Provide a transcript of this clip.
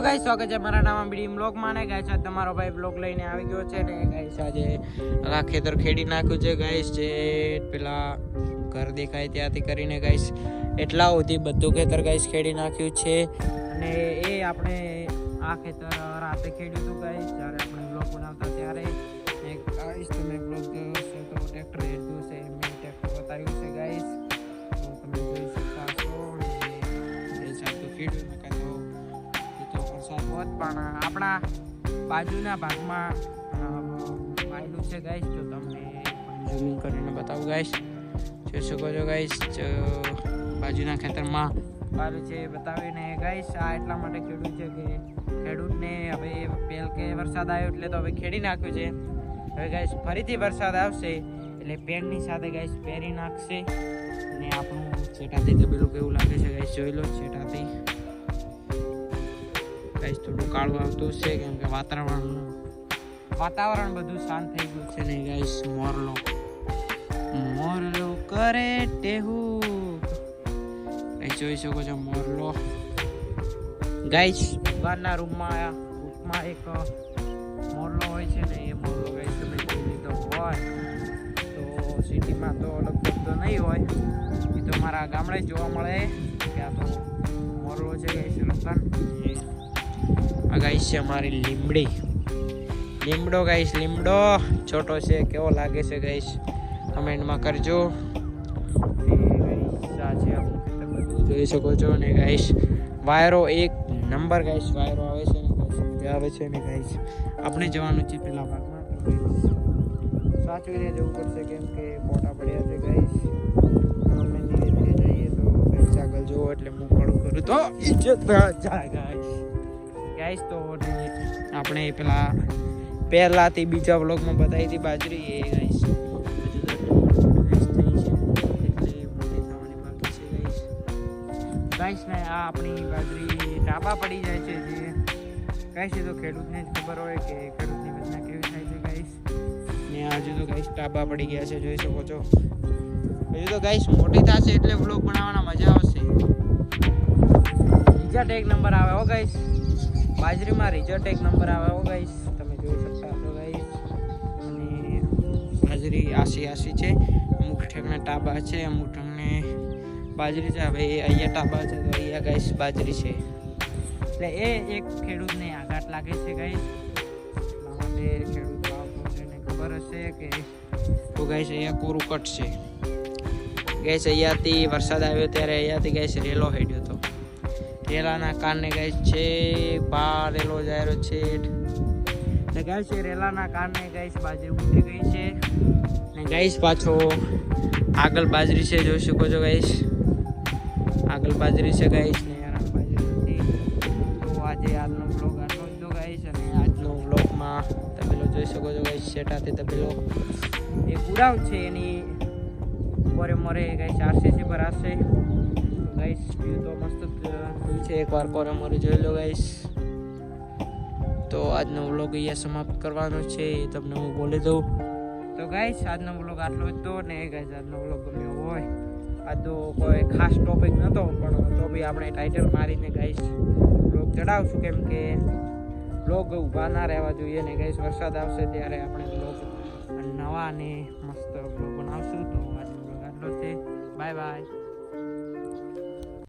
guys સ્વાગત છે મારા નવા વિડીયો બ્લોગમાં ને ગાઈસ આજ તમારો ભાઈ બ્લોગ લઈને આવી ગયો છે ને ગાઈસ આજે આ ખેતર ખેડી નાખ્યું છે ગાઈસ જે પેલા ઘર દેખાય ત્યાંથી કરીને ગાઈસ એટલા સુધી બધું ખેતર ગાઈસ ખેડી નાખ્યું છે અને એ આપણે આ ખેતર રાતે ખેડ્યું હતું ગાઈસ જ્યારે આપણે બ્લોગ બનાવતા ત્યારે ગાઈસ તમે બ્લોગ જોયો છે તો ટ્રેક્ટર હેડ્યું છે મેં ટ્રેક્ટર બતાવ્યું છે ગાઈસ તો તમે જોઈ શકતા છો અને સાચું ખેડ્યું પણ આપણા બાજુના ભાગમાં વાયેલું છે ગાઈસ તો તમને ઝૂમ કરીને બતાવું ગાઈસ જોઈ શકો છો ગાઈસ બાજુના ખેતરમાં વાયેલું છે બતાવીને ગાઈસ આ એટલા માટે ખેડૂત છે કે ખેડૂતને હવે પહેલ કે વરસાદ આવ્યો એટલે તો હવે ખેડી નાખ્યું છે હવે ગાઈસ ફરીથી વરસાદ આવશે એટલે પેનની સાથે ગાઈસ પહેરી નાખશે અને આપણું છેટાથી તબેલું કેવું લાગે છે ગાઈસ જોઈ લો છેટાથી ગાઈસ થોડું કાળું આવતું છે કેમ કે વાતાવરણ બધું શાંત થઈ ગયું છે ને ગાઈસ મોરલો કરે ટેહું ગાઈસ જોઈ શકો છો મોરલો ગાઈસ ભગવાનના રૂપમાં એક મોરલો હોય છે ને એ મોરલો ગાઈસ તમે જોઈ લીધો હોય તો સિટીમાં તો લગભગ તો નહીં હોય એ તો મારા ગામડે જોવા મળે કે આ તો મોરલો છે ગાઈસ રતન આ ગાઈસ છે અમારી લીમડો ગાઈસ લીમડો છોટો છે કેવો લાગે છે ગાઈસ કમેન્ટમાં કરજો જોઈ શકો છો ને ગાઈસ વાયરો એક નંબર ગાઈસ વાયરો આવે છે ને મજા આવે છે ને ગાઈસ આપણે જવાનું છે પેલા ભાગમાં સાચવીને જવું પડશે કેમ કે ફોટા પડ્યા છે ગાઈસ અમે ધીરે ધીરે જઈએ તો ગાઈસ આગળ જોવો એટલે હું પડું કરું તો ઇજ્જત જાય ગાઈસ તો આપણે પેલા પહેલાથી બીજા વ્લોગમાં બતાવી હતી બાજરી એ ગાઈસ ગાઈસ ને આ આપણી બાજરી ટાબા પડી જાય છે જે ગાઈસ એ તો ખેડૂતને જ ખબર હોય કે ખેડૂતની રચના કેવી થાય છે ગાઈસ ને હજુ તો ગાઈસ ટાબા પડી ગયા છે જોઈ શકો છો હજુ તો ગાઈસ મોટી થશે એટલે વ્લોગ બનાવવાના મજા આવશે રિઝલ્ટ એક નંબર આવે હો ગાઈસ બાજરીમાં રિઝલ્ટ એક નંબર આવે હો ગાઈસ તમે જોઈ શકતા છો ગાઈસ અને બાજરી આસી છે અમુક ઠેકના ટાબા છે અમુક ઠેકને બાજરી છે હવે અહીંયા ટાબા છે તો અહીંયા ગાઈસ બાજરી છે એટલે એ એક ખેડૂતને આઘાત લાગે છે ગાઈસ એટલા માટે ખેડૂત એને ખબર હશે કે તો ગાઈસ અહીંયા કોરું કટશે ગાઈસ અહીંયાથી વરસાદ આવ્યો ત્યારે અહીંયાથી ગાઈસ રેલો હેડ્યો હતો રેલાના કારણે ગાઈસ છે બહાર રેલો જાયરો છે ને ગાઈસ એ રેલાના કારણે ગાઈસ બાજરી ઉઠી ગઈ છે ને ગાઈસ પાછો આગળ બાજરી છે જોઈ શકો છો ગાઈસ આગળ બાજરી છે ગાઈસ ને યાર બાજરી નથી તો આજે આજનો વ્લોગ આટલો જ તો ગાઈસ અને આજનો વ્લોગમાં તબેલો જોઈ શકો છો ગાઈસ શેટાથી તબેલો એ ઉડાવ છે એની મોરે ગાઈસ આરસીસી પર આવશે ગાઈસ વ્યૂ તો મસ્ત છે એકવાર કોરે મોરે જોઈ લો ગાઈસ તો આજનો વ્લોગ અહીંયા સમાપ્ત કરવાનો છે એ તમને હું બોલી દઉં તો ગાઈસ આજનો વ્લોગ આટલો જ તો ને ગાઈસ આજનો વ્લોગ ગમ્યો હોય આ તો કોઈ ખાસ ટોપિક નહોતો પણ તો બી આપણે ટાઇટલ મારીને ગાઈસ વ્લોગ ચડાવશું કેમ કે વ્લોગ ઊભા ના રહેવા જોઈએ ને ગાઈસ વરસાદ આવશે ત્યારે આપણે વ્લોગ નવા અને મસ્ત વ્લોગ બનાવશું તો આજનો વ્લોગ આટલો છે બાય બાય